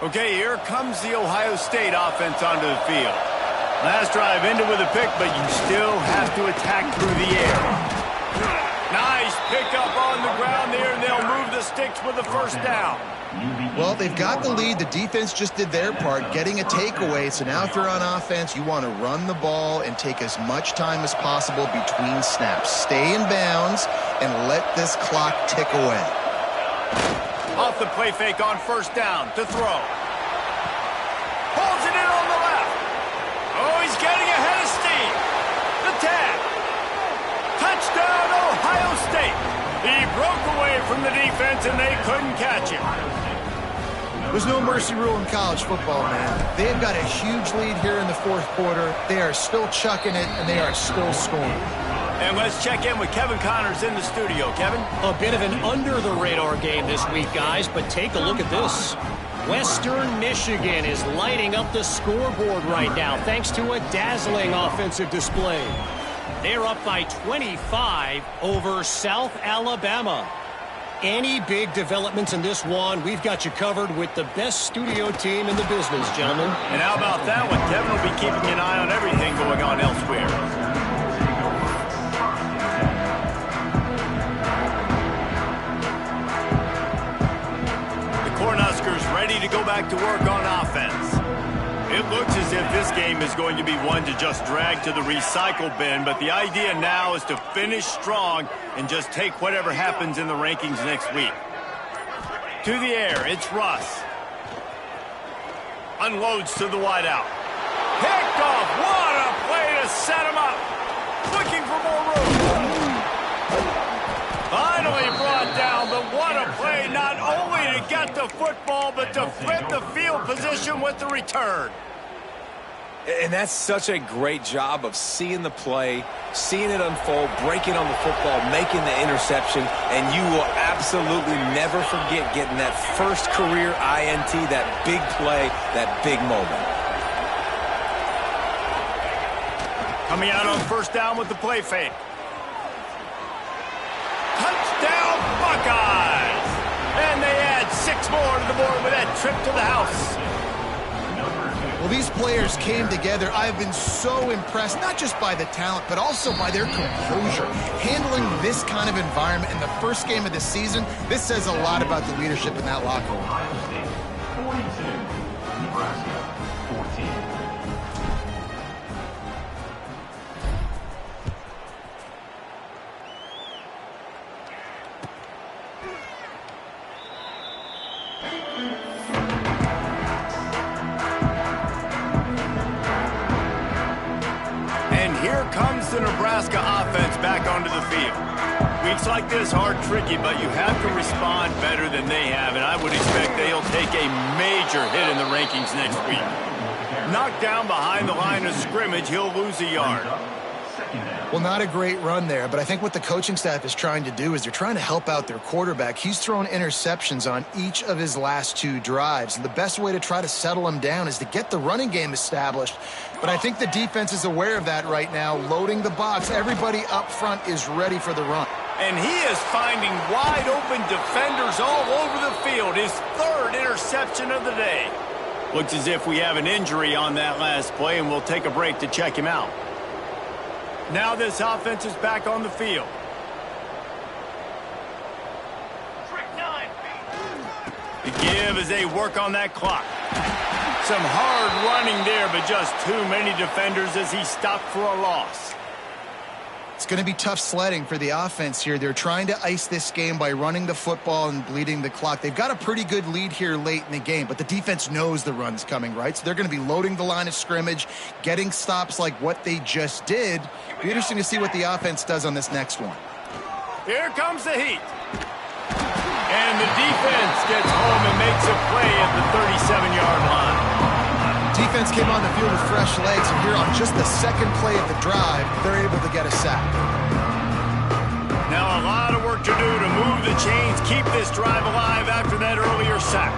[SPEAKER 1] Okay, here comes the Ohio State offense onto the field. Last drive ended with a pick, but you still have to attack through the air. Nice pickup on the ground there, and they'll move the sticks with the first down.
[SPEAKER 3] Well, they've got the lead. The defense just did their part, getting a takeaway. So now if you're on offense, you want to run the ball and take as much time as possible between snaps. Stay in bounds and let this clock tick away.
[SPEAKER 1] Off the play fake on first down to throw. Pulls it in on the left. Oh, he's getting ahead of steam. The tag. Touchdown, Ohio State. He broke away from the defense, and they couldn't catch him.
[SPEAKER 3] There's no mercy rule in college football, man. They've got a huge lead here in the fourth quarter. They are still chucking it, and they are still scoring.
[SPEAKER 1] And let's check in with Kevin Connors in the studio. Kevin?
[SPEAKER 4] A bit of an under-the-radar game this week, guys, but take a look at this. Western Michigan is lighting up the scoreboard right now thanks to a dazzling offensive display. They're up by 25 over South Alabama. Any big developments in this one, we've got you covered with the best studio team in the business, gentlemen.
[SPEAKER 1] And how about that one? Kevin will be keeping an eye on everything going on elsewhere. Cornhuskers ready to go back to work on offense. It looks as if this game is going to be one to just drag to the recycle bin, but the idea now is to finish strong and just take whatever happens in the rankings next week. To the air, it's Russ. Unloads to the wideout. Picked off. What a play to set him up. Looking for more room. Finally brought down, but what a play, not only to get the football, but to flip the field position with the return.
[SPEAKER 2] And that's such a great job of seeing the play, seeing it unfold, breaking on the football, making the interception, and you will absolutely never forget getting that first career INT, that big play, that big moment.
[SPEAKER 1] Coming out on first down with the play fake. Touchdown, Buckeyes! And they add 6 more to the board with that trip to the house.
[SPEAKER 3] Well, these players came together. I've been so impressed, not just by the talent, but also by their composure. Handling this kind of environment in the first game of the season, this says a lot about the leadership in that locker room.
[SPEAKER 5] Ohio State 42, Nebraska 14.
[SPEAKER 1] Here comes the Nebraska offense back onto the field. Weeks like this are tricky, but you have to respond better than they have, and I would expect they'll take a major hit in the rankings next week. Knocked down behind the line of scrimmage, he'll lose a yard.
[SPEAKER 3] Well, not a great run there, but I think what the coaching staff is trying to do is they're trying to help out their quarterback. He's thrown interceptions on each of his last 2 drives, and the best way to try to settle him down is to get the running game established. But I think the defense is aware of that right now, loading the box. Everybody up front is ready for the run.
[SPEAKER 1] And he is finding wide-open defenders all over the field. His 3rd interception of the day. Looks as if we have an injury on that last play, and we'll take a break to check him out. Now this offense is back on the field. The give as they work on that clock. Some hard running there, but just too many defenders as he stopped for a loss.
[SPEAKER 3] It's going to be tough sledding for the offense here. They're trying to ice this game by running the football and bleeding the clock. They've got a pretty good lead here late in the game, but the defense knows the run's coming, right? So they're going to be loading the line of scrimmage, getting stops like what they just did. Be interesting to see what the offense does on this next one.
[SPEAKER 1] Here comes the heat. And the defense gets home and makes a play at the 37-yard line.
[SPEAKER 3] Defense came on the field with fresh legs, and here on just the 2nd play of the drive, they're able to get a sack.
[SPEAKER 1] Now a lot of work to do to move the chains, keep this drive alive after that earlier sack.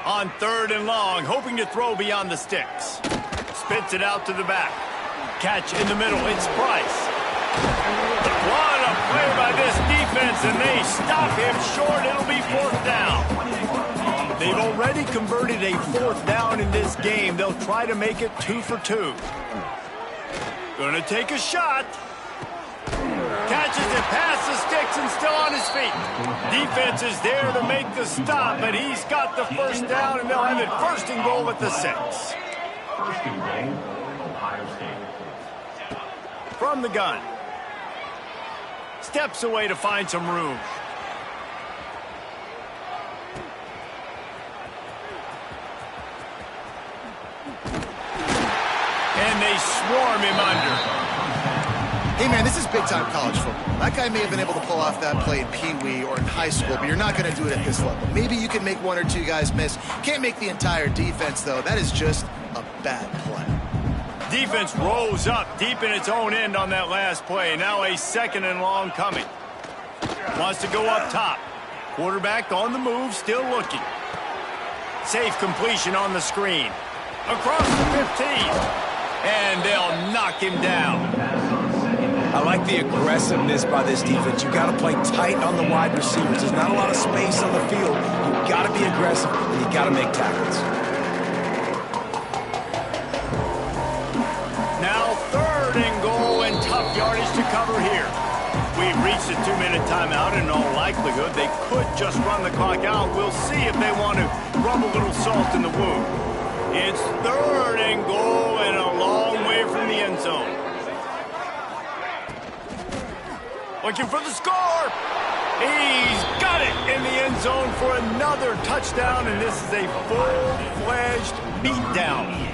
[SPEAKER 1] On 3rd and long, hoping to throw beyond the sticks. Spits it out to the back. Catch in the middle, it's Price. What a play by this defense, and they stop him short. It'll be 4th down. They've already converted a 4th down in this game. They'll try to make it 2 for 2. Gonna take a shot. Catches it past the sticks and still on his feet. Defense is there to make the stop, but he's got the 1st down, and they'll have it 1st and goal at the 6.
[SPEAKER 5] 1st and goal, Ohio State.
[SPEAKER 1] From the gun. Steps away to find some room. And they swarm him under.
[SPEAKER 3] Hey, man, this is big-time college football. That guy may have been able to pull off that play in Pee Wee or in high school, but you're not going to do it at this level. Maybe you can make 1 or 2 guys miss. Can't make the entire defense, though. That is just a bad play.
[SPEAKER 1] Defense rose up deep in its own end on that last play. Now a 2nd and long coming. Wants to go up top. Quarterback on the move, still looking. Safe completion on the screen. Across the 15. And they'll knock him down.
[SPEAKER 2] I like the aggressiveness by this defense. You've got to play tight on the wide receivers. There's not a lot of space on the field. You've got to be aggressive, and you've got to make tackles.
[SPEAKER 1] Now 3rd and goal and tough yardage to cover here. We've reached a 2-minute timeout, and in all likelihood, they could just run the clock out. We'll see if they want to rub a little salt in the wound. It's 3rd and goal and a long way from the end zone. Looking for the score. He's got it in the end zone for another touchdown, and this is a full-fledged beatdown.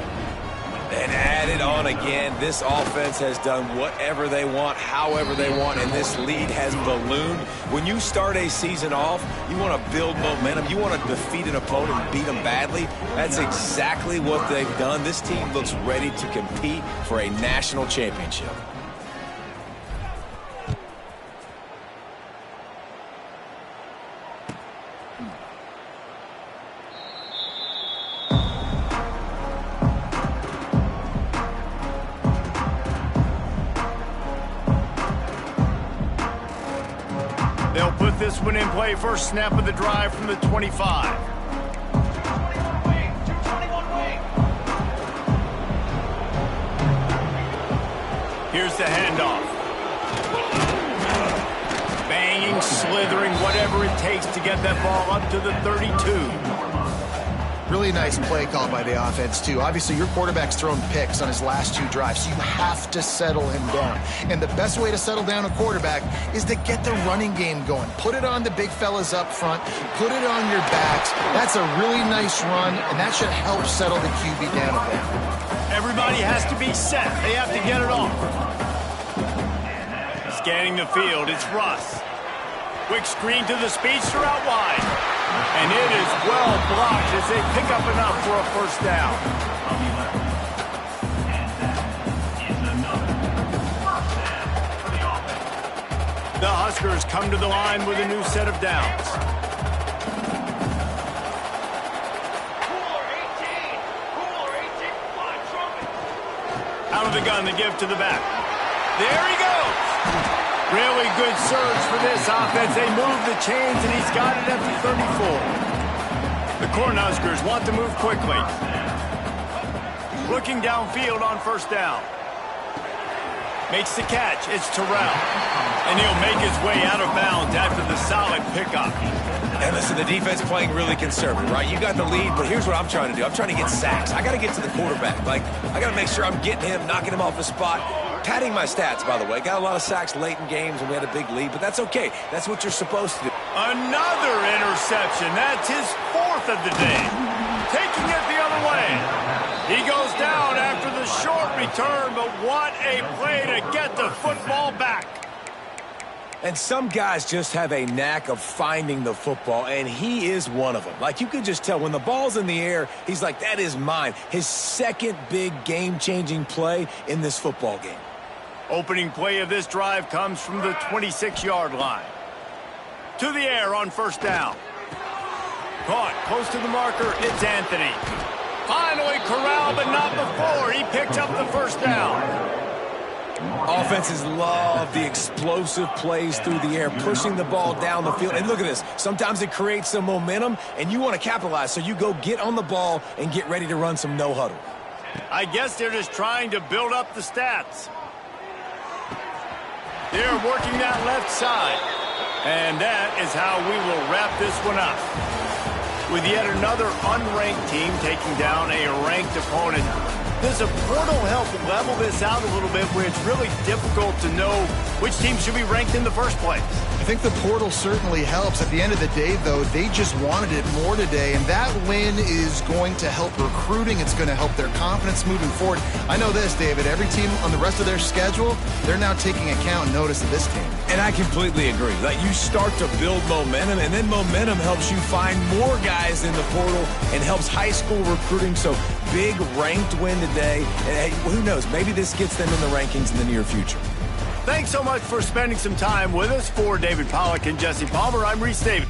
[SPEAKER 2] And add it on again. This offense has done whatever they want, however they want, and this lead has ballooned. When you start a season off, you want to build momentum. You want to defeat an opponent and beat them badly. That's exactly what they've done. This team looks ready to compete for a national championship.
[SPEAKER 1] They'll put this one in play. First snap of the drive from the 25.
[SPEAKER 6] 221 wing. 221 wing.
[SPEAKER 1] Here's the handoff. Banging, slithering, whatever it takes to get that ball up to the 32.
[SPEAKER 3] Really nice play call by the offense, too. Obviously, your quarterback's thrown picks on his last 2 drives, so you have to settle him down. And the best way to settle down a quarterback is to get the running game going. Put it on the big fellas up front. Put it on your backs. That's a really nice run, and that should help settle the QB down a bit.
[SPEAKER 1] Everybody has to be set. They have to get it off. Scanning the field, it's Russ. Quick screen to the speedster out wide. And it is well blocked as they pick up enough for a first down. The Huskers come to the line with a new set of downs.
[SPEAKER 6] Cooler 18. Cooler 18. Fly trumpet.
[SPEAKER 1] Out of the gun, the give to the back. There he goes. Really good surge for this offense. They move the chains, and he's got it at the 34. The Cornhuskers want to move quickly. Looking downfield on first down. Makes the catch. It's Terrell. And he'll make his way out of bounds after the solid pickup.
[SPEAKER 2] And listen, the defense playing really conservative, right? You got the lead, but here's what I'm trying to do. I'm trying to get sacks. I got to get to the quarterback. I got to make sure I'm getting him, knocking him off the spot. Padding my stats, by the way. Got a lot of sacks late in games when we had a big lead, but that's okay. That's what you're supposed to do.
[SPEAKER 1] Another interception. That's his 4th of the day. Taking it the other way. He goes down after the short return, but what a play to get the football back.
[SPEAKER 2] And some guys just have a knack of finding the football, and he is one of them. Like, you could just tell when the ball's in the air, he's like, that is mine. His second big game-changing play in this football game.
[SPEAKER 1] Opening play of this drive comes from the 26-yard line. To the air on first down. Caught close to the marker, it's Anthony. Finally corralled, but not before. He picked up the first down.
[SPEAKER 2] Offenses love the explosive plays through the air, pushing the ball down the field. And look at this. Sometimes it creates some momentum, and you want to capitalize. So you go get on the ball and get ready to run some no-huddle.
[SPEAKER 1] I guess they're just trying to build up the stats. They're working that left side. And that is how we will wrap this one up. With yet another unranked team taking down a ranked opponent, does a portal help level this out a little bit where it's really difficult to know which team should be ranked in the first place?
[SPEAKER 3] I think the portal certainly helps. At the end of the day, though, they just wanted it more today, and that win is going to help recruiting. It's going to help their confidence moving forward. I know this, David. Every team on the rest of their schedule, they're now taking account and notice of this team.
[SPEAKER 2] And I completely agree. Like, you start to build momentum, and then momentum helps you find more guys in the portal and helps high school recruiting. So big ranked win today. And hey, who knows? Maybe this gets them in the rankings in the near future.
[SPEAKER 1] Thanks so much for spending some time with us. For David Pollack and Jesse Palmer, I'm Reese David.